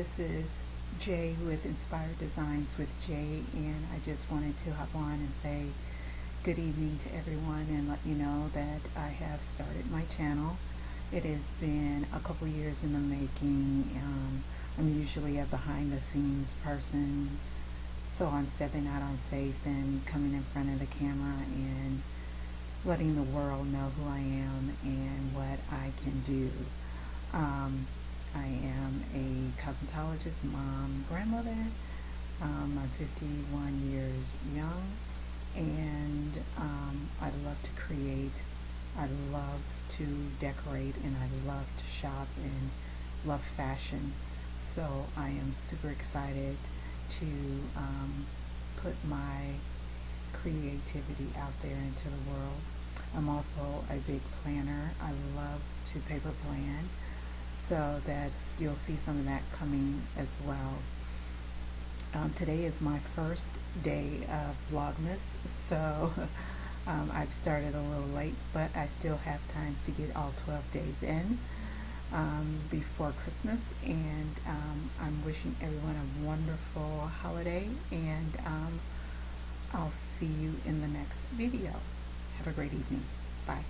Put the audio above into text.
this is Jay with Inspired Designs with Jay, and I just wanted to hop on and say good evening to everyone and let you know that I have started my channel. It has been a couple years in the making. I'm usually a behind the scenes person, so I'm stepping out on faith and coming in front of the camera and letting the world know who I am and what I can do. I am a cosmetologist, mom, grandmother. I'm 51 years young, and I love to create. I love to decorate, and I love to shop and love fashion. So I am super excited to put my creativity out there into the world. I'm also a big planner. I love to paper plan. So you'll see some of that coming as well. Today is my first day of vlogmas, so I've started a little late, but I still have time to get all 12 days in before Christmas, and I'm wishing everyone a wonderful holiday, and I'll see you in the next video. Have a great evening. Bye.